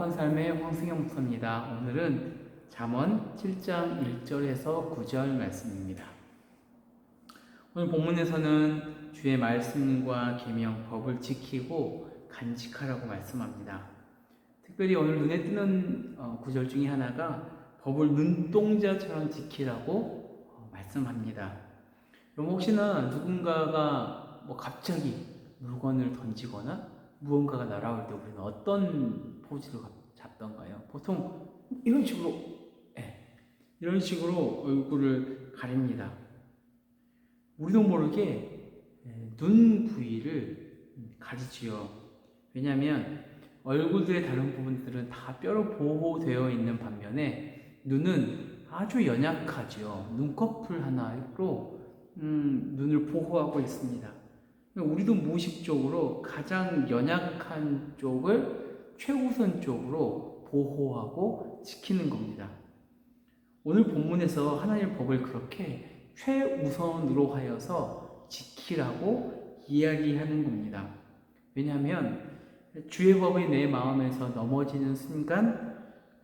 아름다운 삶의 황승영 목사입니다. 오늘은 잠언 7장 1절에서 9절 말씀입니다. 오늘 본문에서는 주의 말씀과 계명 법을 지키고 간직하라고 말씀합니다. 특별히 오늘 눈에 띄는 구절 중에 하나가 법을 눈동자처럼 지키라고 말씀합니다. 그럼 혹시나 누군가가 갑자기 물건을 던지거나 무언가가 날아올 때 우리는 어떤 포즈를 잡던가요? 보통 이런 식으로, 이런 식으로 얼굴을 가립니다. 우리도 모르게 눈 부위를 가리지요. 왜냐하면 얼굴들의 다른 부분들은 다 뼈로 보호되어 있는 반면에 눈은 아주 연약하죠. 눈꺼풀 하나로 눈을 보호하고 있습니다. 우리도 무의식적으로 가장 연약한 쪽을 최우선적으로 보호하고 지키는 겁니다. 오늘 본문에서 하나님의 법을 그렇게 최우선으로 하여서 지키라고 이야기하는 겁니다. 왜냐하면 주의 법이 내 마음에서 넘어지는 순간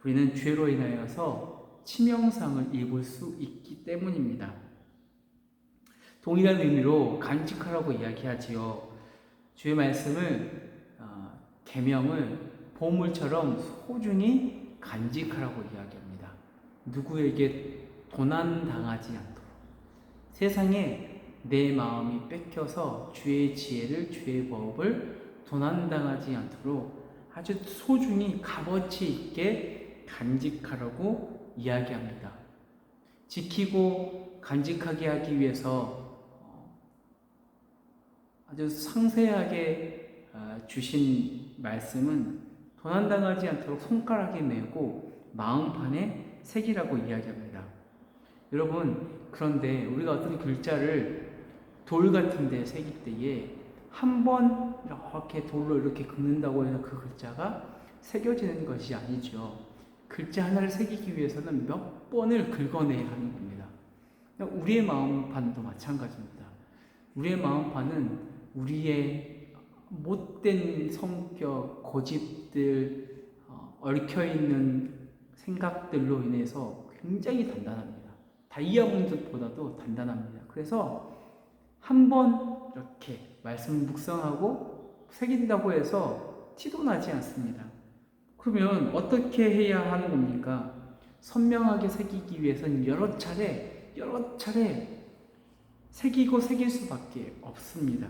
우리는 죄로 인하여서 치명상을 입을 수 있기 때문입니다. 동일한 의미로 간직하라고 이야기하지요. 주의 말씀을 계명을 보물처럼 소중히 간직하라고 이야기합니다. 누구에게 도난당하지 않도록 세상에 내 마음이 뺏겨서 주의 지혜를 주의 법을 도난당하지 않도록 아주 소중히 값어치 있게 간직하라고 이야기합니다. 지키고 간직하게 하기 위해서 아주 상세하게 주신 말씀은 도난당하지 않도록 손가락에 메고 마음판에 새기라고 이야기합니다. 여러분, 그런데 우리가 어떤 글자를 돌 같은 데 새길 때에 한 번 이렇게 돌로 이렇게 긁는다고 해서 그 글자가 새겨지는 것이 아니죠. 글자 하나를 새기기 위해서는 몇 번을 긁어내야 하는 겁니다. 우리의 마음판도 마찬가지입니다. 우리의 마음판은 우리의 못된 성격, 고집들, 얽혀있는 생각들로 인해서 굉장히 단단합니다. 다이아몬드보다도 단단합니다. 그래서 한번 이렇게 말씀을 묵상하고 새긴다고 해서 티도 나지 않습니다. 그러면 어떻게 해야 하는 겁니까? 선명하게 새기기 위해서는 여러 차례 새기고 새길 수밖에 없습니다.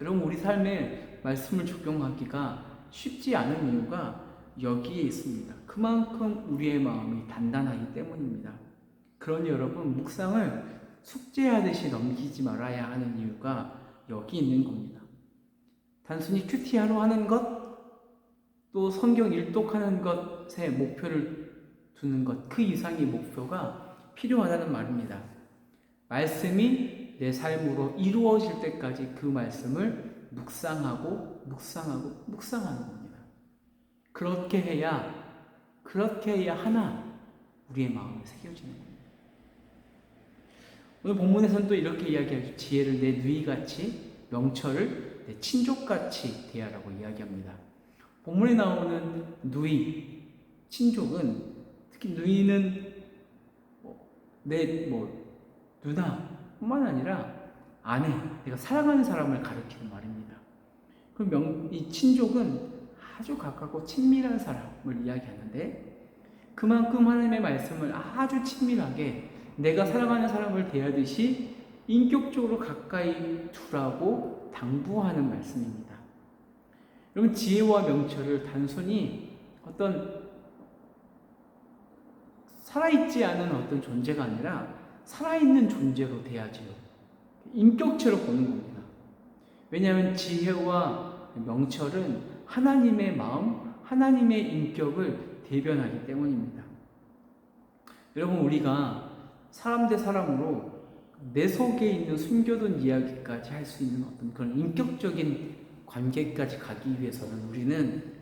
여러분, 우리 삶에 말씀을 적용하기가 쉽지 않은 이유가 여기에 있습니다. 그만큼 우리의 마음이 단단하기 때문입니다. 그러니 여러분, 묵상을 숙제하듯이 넘기지 말아야 하는 이유가 여기 있는 겁니다. 단순히 큐티하러 하는 것, 또 성경 일독하는 것에 목표를 두는 것, 그 이상의 목표가 필요하다는 말입니다. 말씀이 내 삶으로 이루어질 때까지 그 말씀을 묵상하는 겁니다. 그렇게 해야 하나 우리의 마음에 새겨지는 겁니다. 오늘 본문에서는 또 이렇게 이야기하죠. 지혜를 내 누이같이, 명철을 내 친족같이 대하라고 이야기합니다. 본문에 나오는 누이, 친족은 특히 누이는 내 누나뿐만 아니라 아내, 내가 사랑하는 사람을 가리키는 말입니다. 그럼 이 친족은 아주 가깝고 친밀한 사람을 이야기하는데 그만큼 하나님의 말씀을 아주 친밀하게 내가 사랑하는 사람을 대하듯이 인격적으로 가까이 두라고 당부하는 말씀입니다. 여러분, 지혜와 명철을 단순히 어떤 살아있지 않은 어떤 존재가 아니라 살아있는 존재로 대하지요. 인격체로 보는 겁니다. 왜냐하면 지혜와 명철은 하나님의 마음, 하나님의 인격을 대변하기 때문입니다. 여러분, 우리가 사람 대 사람으로 내 속에 있는 숨겨둔 이야기까지 할 수 있는 어떤 그런 인격적인 관계까지 가기 위해서는 우리는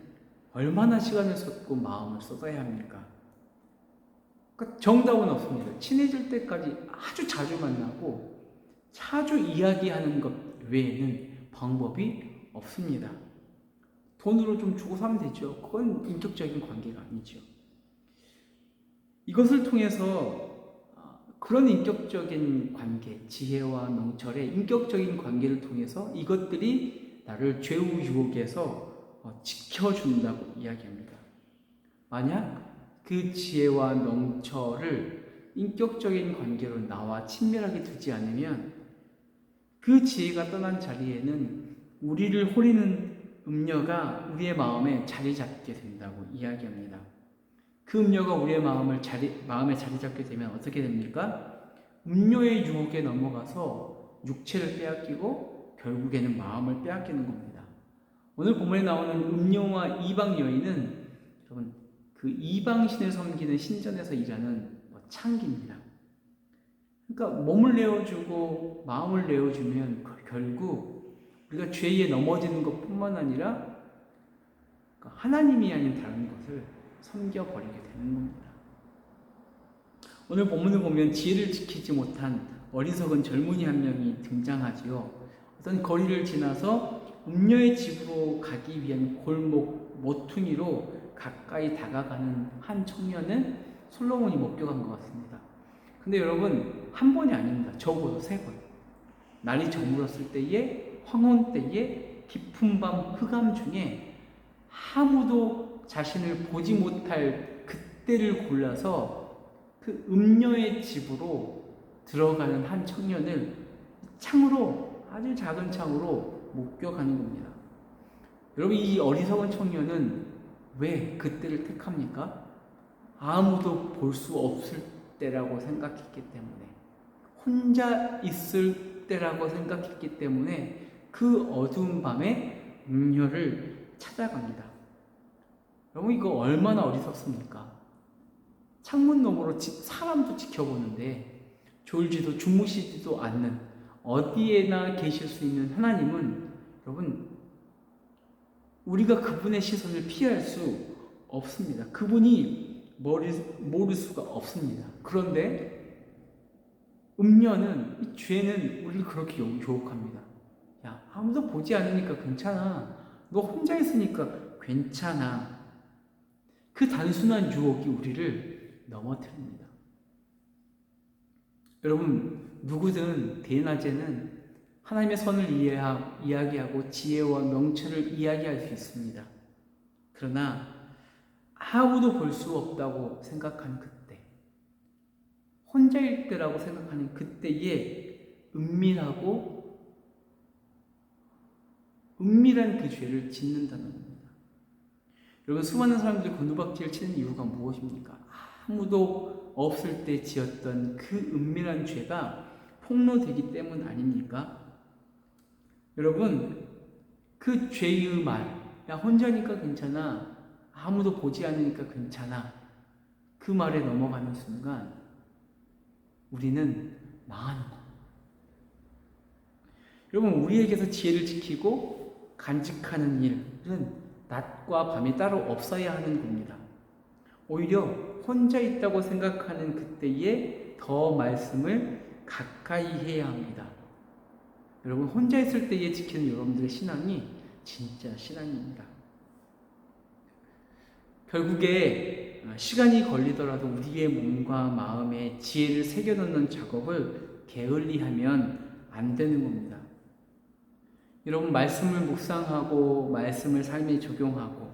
얼마나 시간을 쏟고 마음을 쏟아야 합니까? 그러니까 정답은 없습니다. 친해질 때까지 아주 자주 만나고 자주 이야기하는 것 외에는 방법이 없습니다. 돈으로 좀 주고 사면 되죠. 그건 인격적인 관계가 아니죠. 이것을 통해서 그런 인격적인 관계, 지혜와 명철의 인격적인 관계를 통해서 이것들이 나를 죄우 유혹에서 지켜준다고 이야기합니다. 만약 그 지혜와 명철을 인격적인 관계로 나와 친밀하게 두지 않으면 그 지혜가 떠난 자리에는 우리를 호리는 음녀가 우리의 마음에 자리 잡게 된다고 이야기합니다. 그 음녀가 우리의 마음에 자리 잡게 되면 어떻게 됩니까? 음녀의 유혹에 넘어가서 육체를 빼앗기고 결국에는 마음을 빼앗기는 겁니다. 오늘 본문에 나오는 음녀와 이방 여인은 여러분 그 이방신을 섬기는 신전에서 일하는 창기입니다. 그러니까 몸을 내어주고 마음을 내어주면 결국 우리가 죄에 넘어지는 것뿐만 아니라 하나님이 아닌 다른 것을 섬겨버리게 되는 겁니다. 오늘 본문을 보면 지혜를 지키지 못한 어리석은 젊은이 한 명이 등장하지요. 어떤 거리를 지나서 음녀의 집으로 가기 위한 골목 모퉁이로 가까이 다가가는 한 청년을 솔로몬이 목격한 것 같습니다. 근데 여러분, 한 번이 아닙니다. 적어도 3번. 날이 저물었을 때에, 황혼 때에, 깊은 밤 흑암 중에 아무도 자신을 보지 못할 그때를 골라서 그 음녀의 집으로 들어가는 한 청년을 창으로, 아주 작은 창으로 목격하는 겁니다. 여러분, 이 어리석은 청년은 왜 그때를 택합니까? 아무도 볼 수 없을 때라고 생각했기 때문에, 혼자 있을 때라고 생각했기 때문에 그 어두운 밤에 음녀를 찾아갑니다. 여러분, 이거 얼마나 어리석습니까? 창문 너머로 사람도 지켜보는데 졸지도 주무시지도 않는 어디에나 계실 수 있는 하나님은 여러분, 우리가 그분의 시선을 피할 수 없습니다. 그분이 모를 수가 없습니다. 그런데 음녀는, 이 죄는 우리를 그렇게 유혹합니다. 야, 아무도 보지 않으니까 괜찮아. 너 혼자 있으니까 괜찮아. 그 단순한 유혹이 우리를 넘어뜨립니다. 여러분, 누구든 대낮에는 하나님의 선을 이야기하고 지혜와 명철을 이야기할 수 있습니다. 그러나 아무도 볼 수 없다고 생각하는 그때, 혼자일 때라고 생각하는 그때에 은밀한 그 죄를 짓는다는 겁니다. 여러분, 수많은 사람들이 곤두박질을 치는 이유가 무엇입니까? 아무도 없을 때 지었던 그 은밀한 죄가 폭로되기 때문 아닙니까? 여러분, 그 죄의 말, 야, 혼자니까 괜찮아, 아무도 보지 않으니까 괜찮아, 그 말에 넘어가는 순간 우리는 망하는 겁니다. 여러분, 우리에게서 지혜를 지키고 간직하는 일은 낮과 밤이 따로 없어야 하는 겁니다. 오히려 혼자 있다고 생각하는 그때에 더 말씀을 가까이 해야 합니다. 여러분, 혼자 있을 때에 지키는 여러분들의 신앙이 진짜 신앙입니다. 결국에 시간이 걸리더라도 우리의 몸과 마음에 지혜를 새겨놓는 작업을 게을리하면 안 되는 겁니다. 여러분, 말씀을 묵상하고 말씀을 삶에 적용하고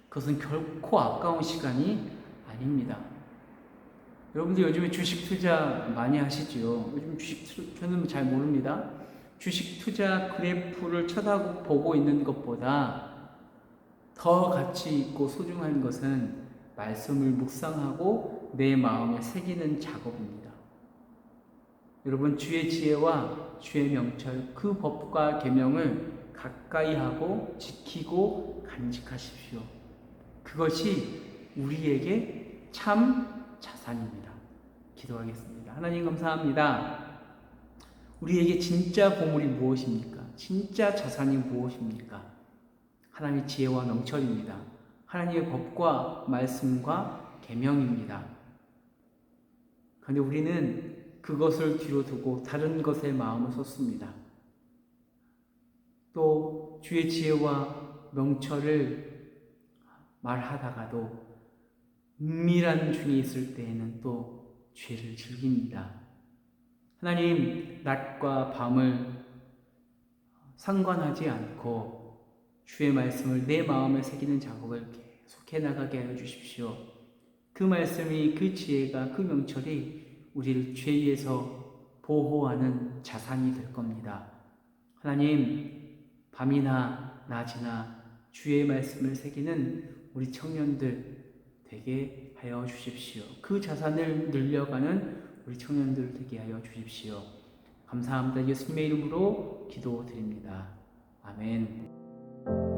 그것은 결코 아까운 시간이 아닙니다. 여러분들 요즘에 주식 투자 많이 하시죠? 요즘 주식 투자는 잘 모릅니다. 주식 투자 그래프를 쳐다보고 있는 것보다 더 가치 있고 소중한 것은 말씀을 묵상하고 내 마음에 새기는 작업입니다. 여러분, 주의 지혜와 주의 명철, 그 법과 계명을 가까이 하고 지키고 간직하십시오. 그것이 우리에게 참 자산입니다. 기도하겠습니다. 하나님, 감사합니다. 우리에게 진짜 보물이 무엇입니까? 진짜 자산이 무엇입니까? 하나님의 지혜와 명철입니다. 하나님의 법과 말씀과 계명입니다. 그런데 우리는 그것을 뒤로 두고 다른 것에 마음을 쏟습니다. 또 주의 지혜와 명철을 말하다가도 은밀한 중에 있을 때에는 또 죄를 즐깁니다. 하나님, 낮과 밤을 상관하지 않고 주의 말씀을 내 마음에 새기는 작업을 계속해 나가게 하여 주십시오. 그 말씀이, 그 지혜가, 그 명철이 우리를 죄에서 보호하는 자산이 될 겁니다. 하나님, 밤이나 낮이나 주의 말씀을 새기는 우리 청년들 되게 하여 주십시오. 그 자산을 늘려가는 우리 청년들 되게 하여 주십시오. 감사합니다. 예수님의 이름으로 기도드립니다. 아멘.